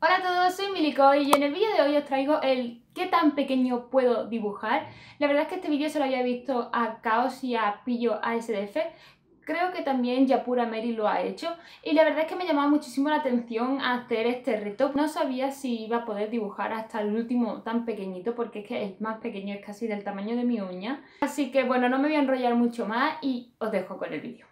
Hola a todos, soy Milico y en el vídeo de hoy os traigo el ¿qué tan pequeño puedo dibujar? La verdad es que este vídeo se lo había visto a Caos y a Pillo ASDF. Creo que también Yapura Mary lo ha hecho y la verdad es que me llamaba muchísimo la atención hacer este reto. No sabía si iba a poder dibujar hasta el último tan pequeñito porque es que el más pequeño es casi del tamaño de mi uña. Así que bueno, no me voy a enrollar mucho más y os dejo con el vídeo.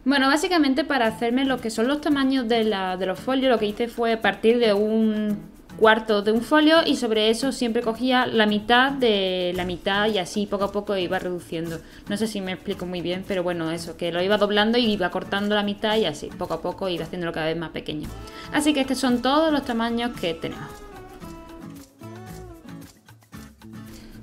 Bueno, básicamente para hacerme lo que son los tamaños de los folios, lo que hice fue partir de un cuarto de un folio y sobre eso siempre cogía la mitad de la mitad y así poco a poco iba reduciendo. No sé si me explico muy bien, pero bueno, eso, que lo iba doblando y iba cortando la mitad y así poco a poco iba haciéndolo cada vez más pequeño. Así que estos son todos los tamaños que tenemos.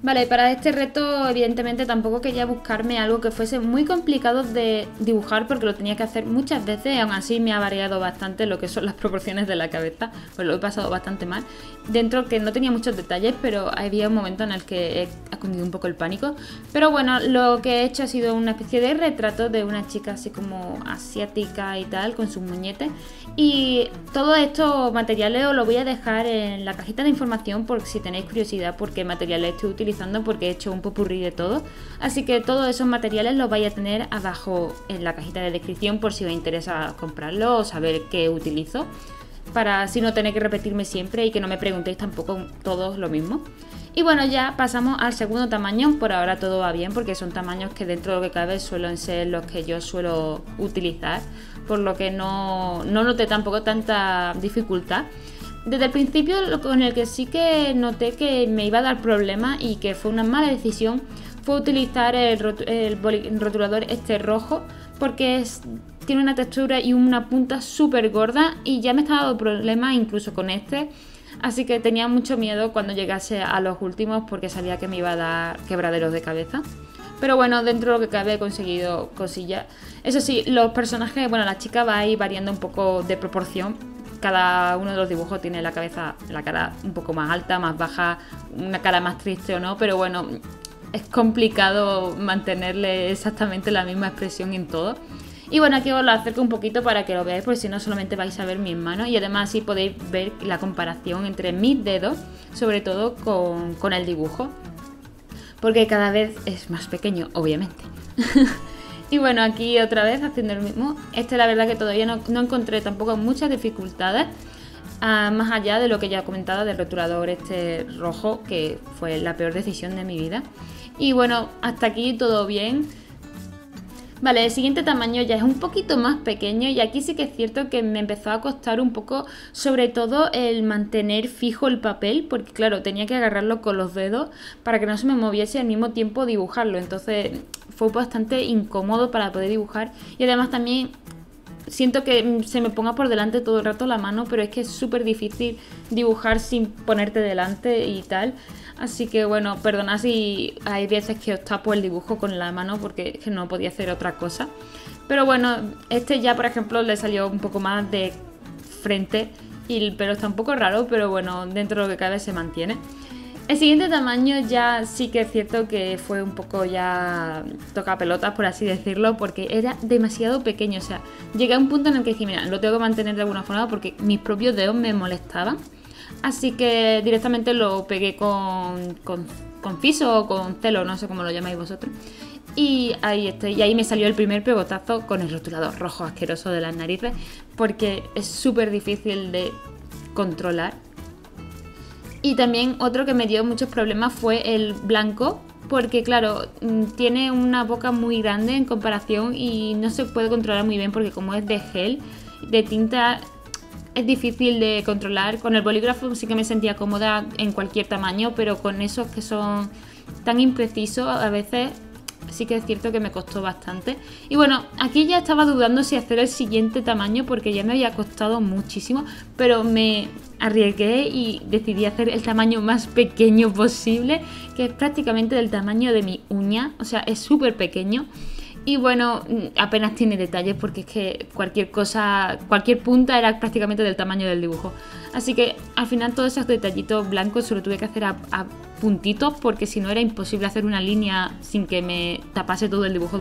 Vale, para este reto evidentemente tampoco quería buscarme algo que fuese muy complicado de dibujar porque lo tenía que hacer muchas veces y aún así me ha variado bastante lo que son las proporciones de la cabeza, pues lo he pasado bastante mal. Dentro que no tenía muchos detalles, pero había un momento en el que he escondido un poco el pánico. Pero bueno, lo que he hecho ha sido una especie de retrato de una chica así como asiática y tal, con sus muñetes. Y todos estos materiales os lo voy a dejar en la cajita de información por si tenéis curiosidad por qué materiales estoy utilizando, porque he hecho un popurrí de todo. Así que todos esos materiales los vais a tener abajo en la cajita de descripción por si os interesa comprarlo o saber qué utilizo, para así no tener que repetirme siempre y que no me preguntéis tampoco todos lo mismo. Y bueno, ya pasamos al segundo tamaño. Por ahora todo va bien porque son tamaños que dentro de lo que cabe suelen ser los que yo suelo utilizar, por lo que no noté tampoco tanta dificultad. Desde el principio con el que sí que noté que me iba a dar problemas y que fue una mala decisión fue utilizar el rotulador este rojo, porque tiene una textura y una punta súper gorda y ya me estaba dando problemas incluso con este. Así que tenía mucho miedo cuando llegase a los últimos porque sabía que me iba a dar quebraderos de cabeza. Pero bueno, dentro de lo que cabe he conseguido cosillas. Eso sí, los personajes, bueno, la chica va a ir variando un poco de proporción. Cada uno de los dibujos tiene la cara un poco más alta, más baja, una cara más triste o no, pero bueno, es complicado mantenerle exactamente la misma expresión en todo. Y bueno, aquí os lo acerco un poquito para que lo veáis, porque si no solamente vais a ver mis manos y además así podéis ver la comparación entre mis dedos, sobre todo con el dibujo, porque cada vez es más pequeño, obviamente. Y bueno, aquí otra vez haciendo lo mismo. La verdad que todavía no encontré tampoco muchas dificultades, más allá de lo que ya he comentado del rotulador este rojo, que fue la peor decisión de mi vida. Y bueno, hasta aquí todo bien. Vale, el siguiente tamaño ya es un poquito más pequeño y aquí sí que es cierto que me empezó a costar un poco, sobre todo el mantener fijo el papel, porque claro, tenía que agarrarlo con los dedos para que no se me moviese y al mismo tiempo dibujarlo, entonces fue bastante incómodo para poder dibujar y además también siento que se me ponga por delante todo el rato la mano, pero es que es súper difícil dibujar sin ponerte delante y tal. Así que bueno, perdonad si hay veces que os tapo el dibujo con la mano porque es que no podía hacer otra cosa. Pero bueno, este ya por ejemplo le salió un poco más de frente y el pelo está un poco raro, pero bueno, dentro de lo que cabe se mantiene. El siguiente tamaño ya sí que es cierto que fue un poco ya toca pelotas, por así decirlo, porque era demasiado pequeño. O sea, llegué a un punto en el que dije, mira, lo tengo que mantener de alguna forma porque mis propios dedos me molestaban. Así que directamente lo pegué con fiso o con celo, no sé cómo lo llamáis vosotros. Y ahí estoy, y ahí me salió el primer pegotazo con el rotulador rojo asqueroso de las narices, porque es súper difícil de controlar. Y también otro que me dio muchos problemas fue el blanco, porque claro, tiene una boca muy grande en comparación y no se puede controlar muy bien porque como es de gel, de tinta, es difícil de controlar. Con el bolígrafo sí que me sentía cómoda en cualquier tamaño, pero con esos que son tan imprecisos a veces sí que es cierto que me costó bastante. Y bueno, aquí ya estaba dudando si hacer el siguiente tamaño porque ya me había costado muchísimo, pero me arriesgué y decidí hacer el tamaño más pequeño posible, que es prácticamente del tamaño de mi uña, o sea, es súper pequeño. Y bueno, apenas tiene detalles porque es que cualquier cosa, cualquier punta era prácticamente del tamaño del dibujo. Así que al final todos esos detallitos blancos se lo tuve que hacer a puntitos porque si no era imposible hacer una línea sin que me tapase todo el dibujo.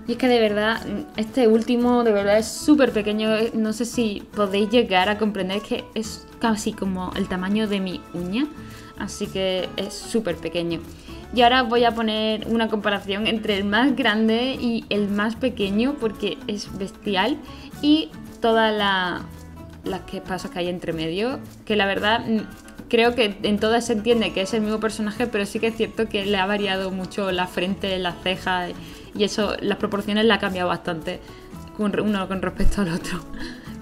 Y es que de verdad, este último de verdad es súper pequeño. No sé si podéis llegar a comprender que es casi como el tamaño de mi uña. Así que es súper pequeño. Y ahora voy a poner una comparación entre el más grande y el más pequeño porque es bestial. Y todas las que pasa que hay entre medio. Que la verdad creo que en todas se entiende que es el mismo personaje, pero sí que es cierto que le ha variado mucho la frente, las cejas y eso, las proporciones la ha cambiado bastante uno con respecto al otro.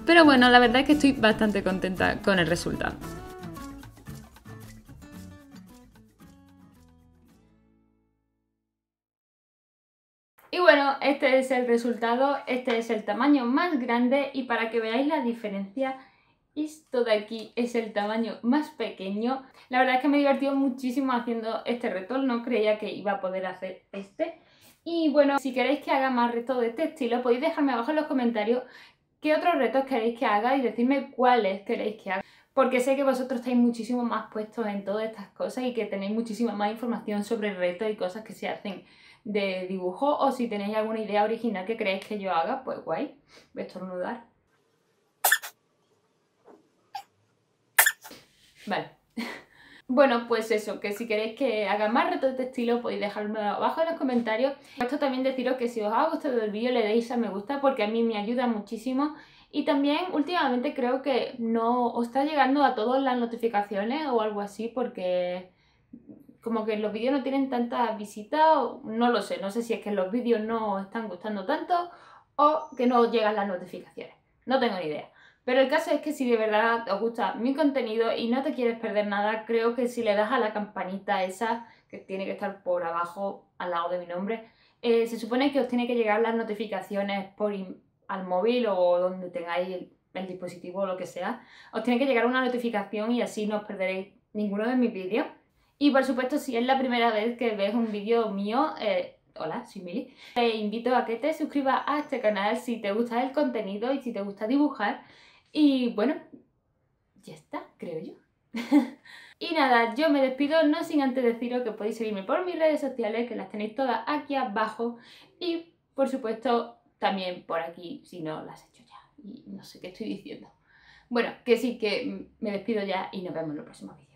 Pero bueno, la verdad es que estoy bastante contenta con el resultado. Y bueno, este es el resultado, este es el tamaño más grande y para que veáis la diferencia, esto de aquí es el tamaño más pequeño. La verdad es que me he divertido muchísimo haciendo este reto, no creía que iba a poder hacer este. Y bueno, si queréis que haga más retos de este estilo, podéis dejarme abajo en los comentarios qué otros retos queréis que haga y decirme cuáles queréis que haga. Porque sé que vosotros estáis muchísimo más puestos en todas estas cosas y que tenéis muchísima más información sobre retos y cosas que se hacen de dibujo, o si tenéis alguna idea original que queréis que yo haga, pues guay, voy a estornudar. Vale. Bueno, pues eso, que si queréis que haga más retos de este estilo podéis dejármelo abajo en los comentarios. Esto también deciros que si os ha gustado el vídeo le deis a me gusta porque a mí me ayuda muchísimo. Y también últimamente creo que no os está llegando a todas las notificaciones o algo así porque como que los vídeos no tienen tantas visitas, o no lo sé, no sé si es que los vídeos no os están gustando tanto o que no os llegan las notificaciones, no tengo ni idea. Pero el caso es que si de verdad os gusta mi contenido y no te quieres perder nada, creo que si le das a la campanita esa, que tiene que estar por abajo al lado de mi nombre, se supone que os tiene que llegar las notificaciones al móvil o donde tengáis el dispositivo o lo que sea. Os tiene que llegar una notificación y así no os perderéis ninguno de mis vídeos. Y por supuesto, si es la primera vez que ves un vídeo mío, hola, soy Mili, te invito a que te suscribas a este canal si te gusta el contenido y si te gusta dibujar. Y bueno, ya está, creo yo. Y nada, yo me despido, no sin antes deciros que podéis seguirme por mis redes sociales, que las tenéis todas aquí abajo. Y por supuesto, también por aquí, si no las he hecho ya. Y no sé qué estoy diciendo. Bueno, que sí, que me despido ya y nos vemos en los próximos vídeos.